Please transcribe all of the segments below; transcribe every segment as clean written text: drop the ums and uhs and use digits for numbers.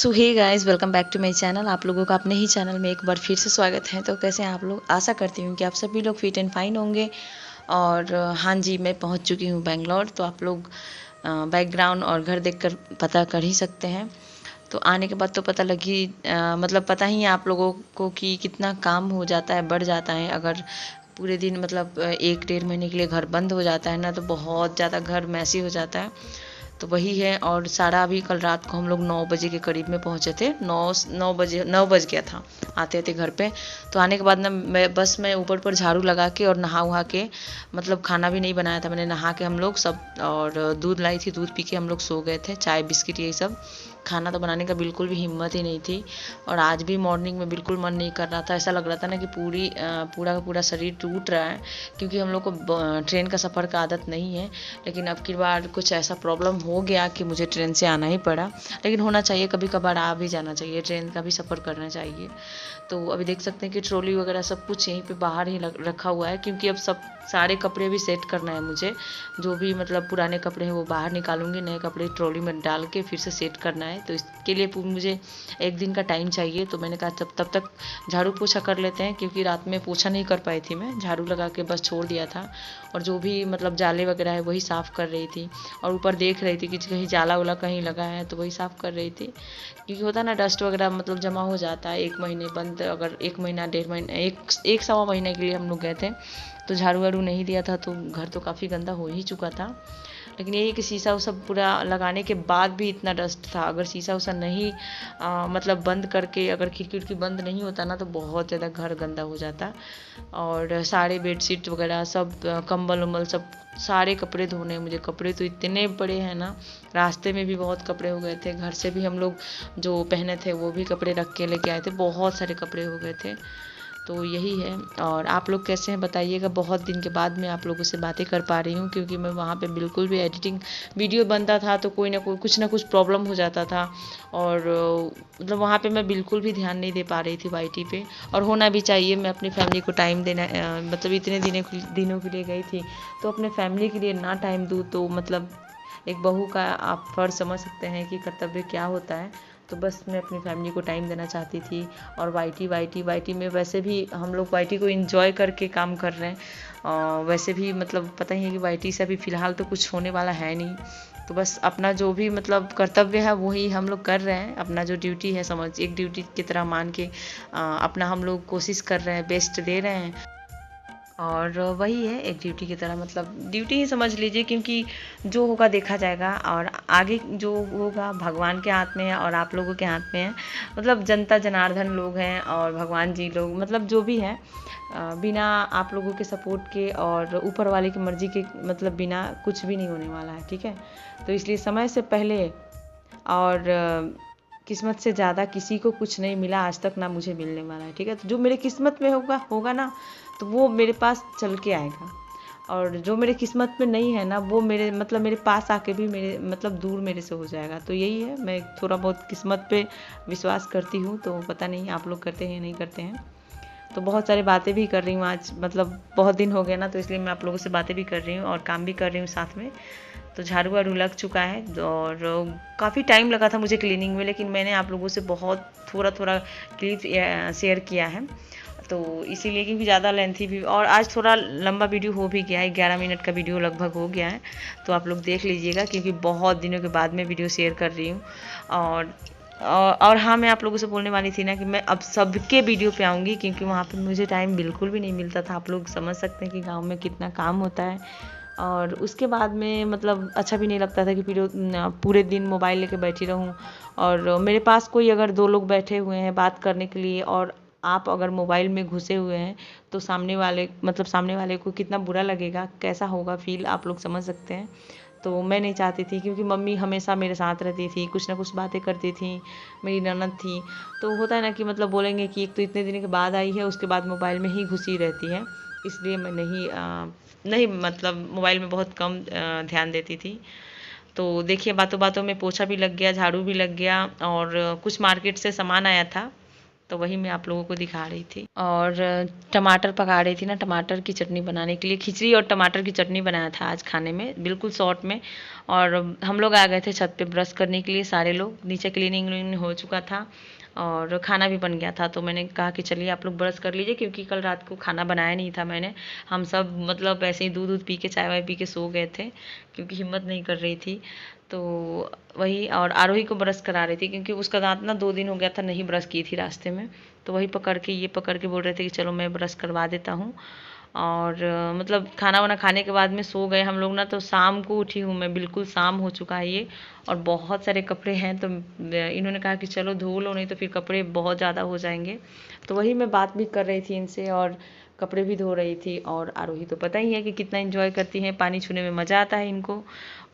So hey guys, welcome back to my channel. आप लोगों का अपने ही चैनल में एक बार फिर से स्वागत है। तो कैसे हैं आप लोग? आशा करती हूँ कि आप सभी लोग फिट एंड फाइन होंगे। और हाँ जी, मैं पहुँच चुकी हूँ बेंगलोर। तो आप लोग बैकग्राउंड और घर देखकर पता कर ही सकते हैं। तो आने के बाद तो पता लगी मतलब पता ही है आप लोगों को कि कितना काम हो जाता है, बढ़ जाता है। अगर पूरे दिन मतलब 1-1.5 महीने के लिए घर बंद हो जाता है ना, तो बहुत ज़्यादा घर मैसी हो जाता है। तो वही है। और सारा अभी कल रात को हम लोग 9 बजे के करीब में पहुँचे थे। 9 बज गया था आते आते घर पे। तो आने के बाद ना मैं ऊपर पर झाड़ू लगा के और नहा वहा के, मतलब खाना भी नहीं बनाया था मैंने। नहा के हम लोग सब, और दूध लाई थी, दूध पी के हम लोग सो गए थे। चाय बिस्किट यही सब। खाना तो बनाने का बिल्कुल भी हिम्मत ही नहीं थी। और आज भी मॉर्निंग में बिल्कुल मन नहीं कर रहा था। ऐसा लग रहा था ना कि पूरा का पूरा शरीर टूट रहा है, क्योंकि हम लोग को ट्रेन का सफ़र का आदत नहीं है। लेकिन अब की बार कुछ ऐसा प्रॉब्लम हो गया कि मुझे ट्रेन से आना ही पड़ा। लेकिन होना चाहिए, कभी कभार आ भी जाना चाहिए, ट्रेन का भी सफ़र करना चाहिए। तो अभी देख सकते हैं कि ट्रॉली वगैरह सब कुछ यहीं पे बाहर ही रखा हुआ है, क्योंकि अब सब सारे कपड़े भी सेट करना है मुझे। जो भी मतलब पुराने कपड़े हैं वो बाहर निकालूंगी, नए कपड़े ट्रॉली में डाल के फिर से सेट करना है। तो इसके लिए मुझे एक दिन का टाइम चाहिए। तो मैंने कहा तब तक झाड़ू पोछा कर लेते हैं, क्योंकि रात में पोछा नहीं कर पाई थी मैं, झाड़ू लगा के बस छोड़ दिया था। और जो भी मतलब जाले वगैरह है वही साफ़ कर रही थी। और ऊपर देख रही थी कि कहीं जाला वाला कहीं लगा है, तो वही साफ़ कर रही थी। क्योंकि होता है ना, डस्ट वगैरह मतलब जमा हो जाता है। 1 महीने बंद, अगर 1 महीना 1.5 महीना, एक सवा महीने के लिए हम लोग गए थे, तो झाड़ू वाड़ू नहीं दिया था, तो घर तो काफ़ी गंदा हो ही चुका था। लेकिन यही कि शीशा उसा पूरा लगाने के बाद भी इतना डस्ट था। अगर शीशा उसा नहीं मतलब बंद करके, अगर खिड़की उड़की बंद नहीं होता ना, तो बहुत ज़्यादा घर गंदा हो जाता। और सारे बेडशीट वगैरह सब, कंबल उम्बल सब, सारे कपड़े धोने। मुझे कपड़े तो इतने बड़े हैं ना, रास्ते में भी बहुत कपड़े हो गए थे। घर से भी हम लोग जो पहने थे वो भी कपड़े रख के लेके आए थे, बहुत सारे कपड़े हो गए थे। तो यही है। और आप लोग कैसे हैं बताइएगा। बहुत दिन के बाद मैं आप लोगों से बातें कर पा रही हूँ, क्योंकि मैं वहाँ पे बिल्कुल भी एडिटिंग वीडियो बनता था तो कोई ना कोई कुछ ना कुछ प्रॉब्लम हो जाता था। और मतलब वहाँ पे मैं बिल्कुल भी ध्यान नहीं दे पा रही थी वाईटी पे। और होना भी चाहिए, मैं अपनी फैमिली को टाइम देना मतलब इतने दिनों के लिए गई थी, तो अपने फैमिली के लिए ना टाइम दूँ तो मतलब एक बहू का आप फर्ज समझ सकते हैं कि कर्तव्य क्या होता है। तो बस मैं अपनी फैमिली को टाइम देना चाहती थी। और वाईटी में वैसे भी हम लोग वाईटी को एंजॉय करके काम कर रहे हैं। वैसे भी मतलब पता ही है कि वाईटी से अभी फ़िलहाल तो कुछ होने वाला है नहीं। तो बस अपना जो भी मतलब कर्तव्य है वही हम लोग कर रहे हैं। अपना जो ड्यूटी है, समझ एक ड्यूटी की तरह मान के अपना हम लोग कोशिश कर रहे हैं, बेस्ट दे रहे हैं। और वही है, एक ड्यूटी की तरह, मतलब ड्यूटी ही समझ लीजिए, क्योंकि जो होगा देखा जाएगा। और आगे जो होगा भगवान के हाथ में है और आप लोगों के हाथ में है। मतलब जनता जनार्दन लोग हैं और भगवान जी लोग, मतलब जो भी है, बिना आप लोगों के सपोर्ट के और ऊपर वाले की मर्ज़ी के मतलब बिना कुछ भी नहीं होने वाला है, ठीक है। तो इसलिए समय से पहले और किस्मत से ज़्यादा किसी को कुछ नहीं मिला आज तक, ना मुझे मिलने वाला है, ठीक है। तो जो मेरे किस्मत में होगा ना, तो वो मेरे पास चल के आएगा। और जो मेरे किस्मत में नहीं है ना, वो मेरे पास आके भी मेरे मतलब दूर मेरे से हो जाएगा। तो यही है, मैं थोड़ा बहुत किस्मत पे विश्वास करती हूँ। तो पता नहीं आप लोग करते हैं नहीं करते हैं। तो बहुत सारी बातें भी कर रही हूँ आज, मतलब बहुत दिन हो गए ना, तो इसलिए मैं आप लोगों से बातें भी कर रही हूँ और काम भी कर रही हूँ साथ में। तो झाड़ू वाड़ू लग चुका है। और काफ़ी टाइम लगा था मुझे क्लीनिंग में, लेकिन मैंने आप लोगों से बहुत थोड़ा थोड़ा क्लिप शेयर किया है। तो इसीलिए, क्योंकि ज़्यादा लेंथी भी, और आज थोड़ा लंबा वीडियो हो भी गया है, 11 मिनट का वीडियो लगभग हो गया है। तो आप लोग देख लीजिएगा, क्योंकि बहुत दिनों के बाद मैं वीडियो शेयर कर रही हूँ। और हाँ, मैं आप लोगों से बोलने वाली थी ना कि मैं अब सबके वीडियो पे आऊँगी, क्योंकि वहाँ पे मुझे टाइम बिल्कुल भी नहीं मिलता था। आप लोग समझ सकते हैं कि गाँव में कितना काम होता है। और उसके बाद में मतलब अच्छा भी नहीं लगता था कि पूरे दिन मोबाइल लेके बैठी रहूं। और मेरे पास कोई अगर 2 लोग बैठे हुए हैं बात करने के लिए, और आप अगर मोबाइल में घुसे हुए हैं, तो सामने वाले को कितना बुरा लगेगा, कैसा होगा फील, आप लोग समझ सकते हैं। तो मैं नहीं चाहती थी, क्योंकि मम्मी हमेशा मेरे साथ रहती थी, कुछ ना कुछ बातें करती थी, मेरी ननद थी। तो होता है ना कि मतलब बोलेंगे कि एक तो इतने दिन के बाद आई है, उसके बाद मोबाइल में ही घुसी रहती है। इसलिए मैं नहीं मतलब मोबाइल में बहुत कम ध्यान देती थी। तो देखिए, बातों बातों में पोछा भी लग गया, झाड़ू भी लग गया, और कुछ मार्केट से सामान आया था। तो वही मैं आप लोगों को दिखा रही थी। और टमाटर पका रही थी ना, टमाटर की चटनी बनाने के लिए। खिचड़ी और टमाटर की चटनी बनाया था आज खाने में, बिल्कुल शॉर्ट में। और हम लोग आ गए थे छत पे ब्रश करने के लिए, सारे लोग। नीचे क्लीनिंग व्लिनिंग हो चुका था और खाना भी बन गया था। तो मैंने कहा कि चलिए आप लोग ब्रश कर लीजिए, क्योंकि कल रात को खाना बनाया नहीं था मैंने। हम सब मतलब ऐसे ही दूध पी के, चाय वाय पी के सो गए थे, क्योंकि हिम्मत नहीं कर रही थी। तो वही, और आरोही को ब्रश करा रही थी, क्योंकि उसका दांत ना 2 दिन हो गया था नहीं ब्रश की थी रास्ते में। तो वही पकड़ के, ये पकड़ के बोल रहे थे कि चलो मैं ब्रश करवा देता हूँ। और मतलब खाना वाना खाने के बाद में सो गए हम लोग ना। तो शाम को उठी हूँ मैं, बिल्कुल शाम हो चुका है ये। और बहुत सारे कपड़े हैं, तो इन्होंने कहा कि चलो धो लो, नहीं तो फिर कपड़े बहुत ज़्यादा हो जाएंगे। तो वही मैं बात भी कर रही थी इनसे और कपड़े भी धो रही थी। और आरोही तो पता ही है कि कितना एंजॉय करती हैं, पानी छूने में मज़ा आता है इनको।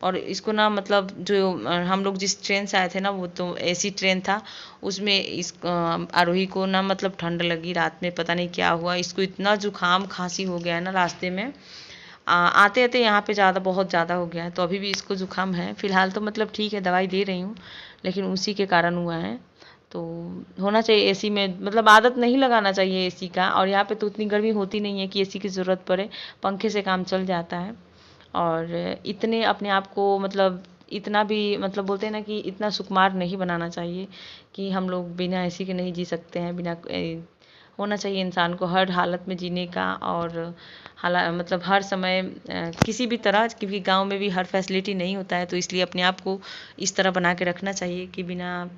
और इसको ना मतलब जो हम लोग जिस ट्रेन से आए थे ना, वो तो एसी ट्रेन था। उसमें इस आरोही को ना मतलब ठंड लगी रात में, पता नहीं क्या हुआ इसको, इतना जुकाम खांसी हो गया है ना रास्ते में। आते आते यहाँ पे बहुत ज़्यादा हो गया है। तो अभी भी इसको जुकाम है फिलहाल, तो मतलब ठीक है, दवाई दे रही हूँ, लेकिन उसी के कारण हुआ है। तो होना चाहिए एसी में, मतलब आदत नहीं लगाना चाहिए एसी का। और यहाँ पे तो उतनी गर्मी होती नहीं है कि एसी की ज़रूरत पड़े, पंखे से काम चल जाता है। और इतने अपने आप को मतलब इतना भी मतलब बोलते हैं ना कि इतना सुकुमार नहीं बनाना चाहिए कि हम लोग बिना एसी के नहीं जी सकते हैं। होना चाहिए इंसान को हर हालत में जीने का। और मतलब हर समय किसी भी तरह, क्योंकि गांव में भी हर फैसिलिटी नहीं होता है, तो इसलिए अपने आप को इस तरह बना के रखना चाहिए कि बिना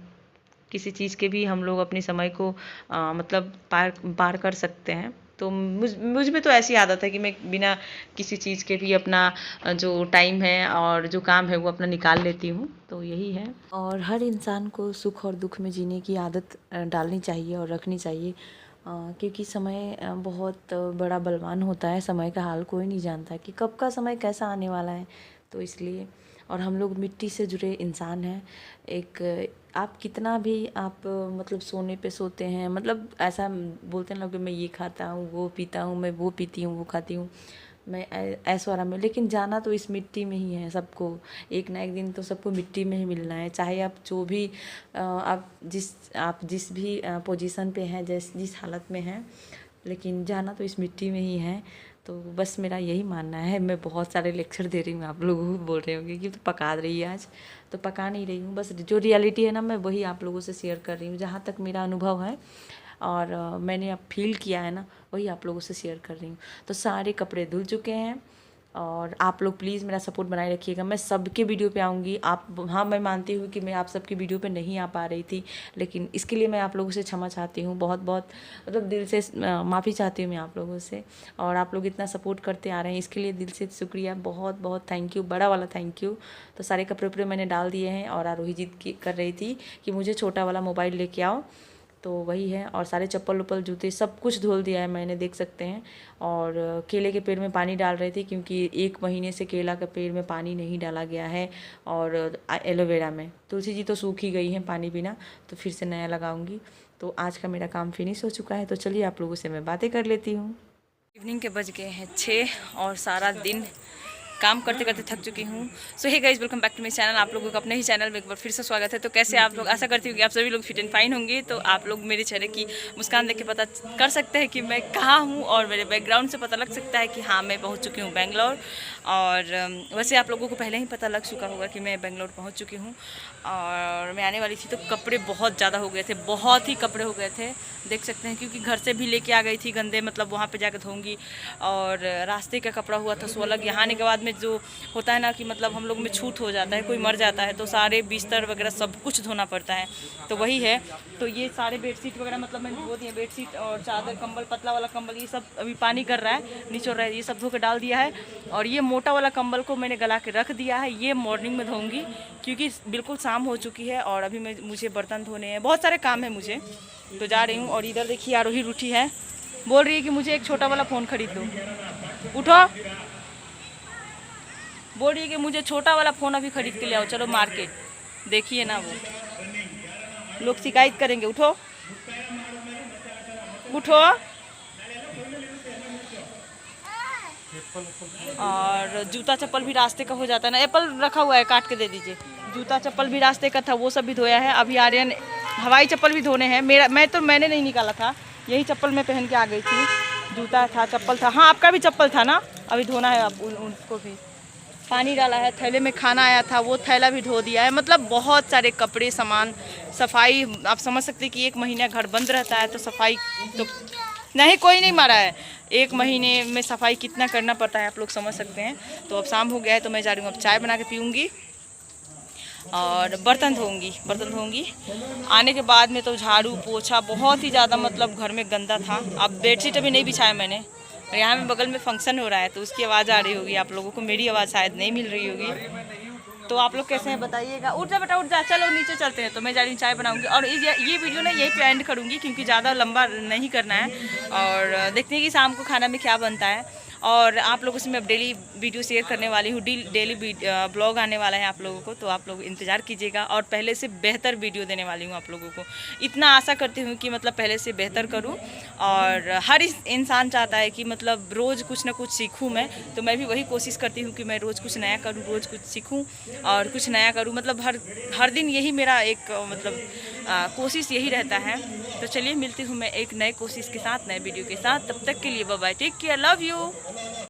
किसी चीज़ के भी हम लोग अपने समय को मतलब पार कर सकते हैं। तो मुझ में तो ऐसी आदत है कि मैं बिना किसी चीज़ के भी अपना जो टाइम है और जो काम है वो अपना निकाल लेती हूँ। तो यही है। और हर इंसान को सुख और दुख में जीने की आदत डालनी चाहिए और रखनी चाहिए, क्योंकि समय बहुत बड़ा बलवान होता है। समय का हाल कोई नहीं जानता कि कब का समय कैसा आने वाला है। तो इसलिए, और हम लोग मिट्टी से जुड़े इंसान हैं। एक आप कितना भी आप मतलब सोने पे सोते हैं, मतलब ऐसा बोलते हैं लोग कि मैं ये खाता हूँ, वो पीता हूँ, मैं वो पीती हूँ, वो खाती हूँ, मैं ऐश्वर्या में। लेकिन जाना तो इस मिट्टी में ही है सबको। एक ना एक दिन तो सबको मिट्टी में ही मिलना है, चाहे आप जो भी आप जिस भी पोजीशन पे हैं, जिस हालत में हैं, लेकिन जाना तो इस मिट्टी में ही है। तो बस मेरा यही मानना है। मैं बहुत सारे लेक्चर दे रही हूँ, आप लोगों को बोल रहे होंगे कि तो पका रही है आज। तो पका नहीं रही हूँ, बस जो रियलिटी है ना, मैं वही आप लोगों से शेयर कर रही हूँ, जहाँ तक मेरा अनुभव है और मैंने अब फील किया है ना, वही आप लोगों से शेयर कर रही हूँ। तो सारे कपड़े धुल चुके हैं और आप लोग प्लीज़ मेरा सपोर्ट बनाए रखिएगा। मैं सबके वीडियो पे आऊँगी। हाँ, मैं मानती हूँ कि मैं आप सबकी वीडियो पे नहीं आ पा रही थी, लेकिन इसके लिए मैं आप लोगों से क्षमा चाहती हूँ। बहुत बहुत मतलब दिल से माफ़ी चाहती हूँ मैं आप लोगों से। और आप लोग इतना सपोर्ट करते आ रहे हैं, इसके लिए दिल से शुक्रिया, बहुत बहुत थैंक यू, बड़ा वाला थैंक यू। तो सारे कपड़े उपड़े मैंने डाल दिए हैं और आरोही जिद कर रही थी कि मुझे छोटा वाला मोबाइल लेके आओ, तो वही है। और सारे चप्पल उप्पल जूते सब कुछ धुल दिया है मैंने, देख सकते हैं। और केले के पेड़ में पानी डाल रहे थे, क्योंकि 1 महीने से केला के पेड़ में पानी नहीं डाला गया है। और एलोवेरा में तुलसी जी तो सूख ही गई हैं पानी बिना, तो फिर से नया लगाऊंगी। तो आज का मेरा काम फिनिश हो चुका है। तो चलिए आप लोगों से मैं बातें कर लेती हूँ। इवनिंग के बज गए हैं 6 और सारा दिन काम करते करते थक चुकी हूँ। So hey guys, welcome back to my channel. आप लोगों का अपने ही चैनल में एक बार फिर से स्वागत है। तो कैसे आप लोग, आशा करती हूँ कि आप सभी लोग फिट एंड फाइन होंगे। तो आप लोग मेरे चेहरे की मुस्कान देख के पता कर सकते हैं कि मैं कहाँ हूँ, और मेरे बैकग्राउंड से पता लग सकता है कि हाँ, मैं पहुँच चुकी हूँ बेंगलोर। और वैसे आप लोगों को पहले ही पता लग चुका होगा कि मैं बेंगलोर पहुँच चुकी हूँ। और मैं आने वाली थी तो कपड़े बहुत ज़्यादा हो गए थे, बहुत ही कपड़े हो गए थे, देख सकते हैं। क्योंकि घर से भी लेके आ गई थी गंदे, मतलब वहाँ पे जाकर धोऊंगी। और रास्ते का कपड़ा हुआ था सो अलग। यहाँ आने के बाद में जो होता है ना कि मतलब हम लोग में छूट हो जाता है, कोई मर जाता है तो सारे बिस्तर वगैरह सब कुछ धोना पड़ता है। तो वही है। तो ये सारे बेडशीट वगैरह मतलब मैंने धो दिए, बेडशीट और चादर, कंबल, पतला वाला कंबल, ये सब अभी पानी कर रहा है, निचोड़ रहा है, ये सब धो के डाल दिया है। और ये मोटा वाला कंबल को मैंने गला के रख दिया है, ये मॉर्निंग में धोऊंगी, क्योंकि बिल्कुल शाम हो चुकी है। और अभी मुझे बर्तन धोने हैं, बहुत सारे काम है मुझे, तो जा रही हूँ। और इधर देखिए आरोही रूठी है, बोल रही है कि मुझे एक छोटा वाला फ़ोन खरीद दो। उठो, बोल रही है कि मुझे छोटा वाला फ़ोन अभी खरीद के ले आओ, चलो मार्केट। देखिए ना, वो लोग शिकायत करेंगे। उठो उठो। और जूता चप्पल भी रास्ते का हो जाता है ना, एप्पल रखा हुआ है, काट के दे दीजिए। जूता चप्पल भी रास्ते का था, वो सब भी धोया है। अभी आर्यन हवाई चप्पल भी धोने हैं। मैंने नहीं निकाला था, यही चप्पल मैं पहन के आ गई थी। जूता था, चप्पल था। हाँ, आपका भी चप्पल था ना, अभी धोना है आप उनको भी। पानी डाला है, थैले में खाना आया था, वो थैला भी धो दिया है। मतलब बहुत सारे कपड़े, सामान, सफाई। आप समझ सकते हैं कि 1 महीना घर बंद रहता है तो सफाई तो नहीं, कोई नहीं मारा है। 1 महीने में सफाई कितना करना पड़ता है आप लोग समझ सकते हैं। तो अब शाम हो गया है तो मैं जा रही हूँ, अब चाय बना के पीऊँगी और बर्तन धोऊंगी। आने के बाद में तो झाड़ू पोछा बहुत ही ज़्यादा, मतलब घर में गंदा था। अब बेडशीट अभी नहीं बिछाया मैंने, और यहाँ में बगल में फंक्शन हो रहा है तो उसकी आवाज़ आ रही होगी आप लोगों को, मेरी आवाज़ शायद नहीं मिल रही होगी। तो आप लोग कैसे हैं बताइएगा। उठ जा बेटा, उठ जा, चलो नीचे चलते हैं। तो मैं जा रही हूँ, चाय बनाऊंगी और ये वीडियो ना यही पे एंड करूँगी क्योंकि ज़्यादा लंबा नहीं करना है। और देखते हैं कि शाम को खाना में क्या बनता है। और आप लोगों से मैं अब डेली वीडियो शेयर करने वाली हूँ, डेली ब्लॉग आने वाला है आप लोगों को, तो आप लोग इंतज़ार कीजिएगा। और पहले से बेहतर वीडियो देने वाली हूँ आप लोगों को, इतना आशा करती हूँ कि मतलब पहले से बेहतर करूँ। और हर इंसान चाहता है कि मतलब रोज़ कुछ ना कुछ सीखूँ मैं, तो मैं भी वही कोशिश करती हूँ कि मैं रोज़ कुछ नया करूँ, रोज़ कुछ सीखूँ और कुछ नया करूँ। मतलब हर दिन यही मेरा एक मतलब कोशिश यही रहता है। तो चलिए मिलती हूँ मैं एक नए कोशिश के साथ, नए वीडियो के साथ। तब तक के लिए bye bye, take care, love you.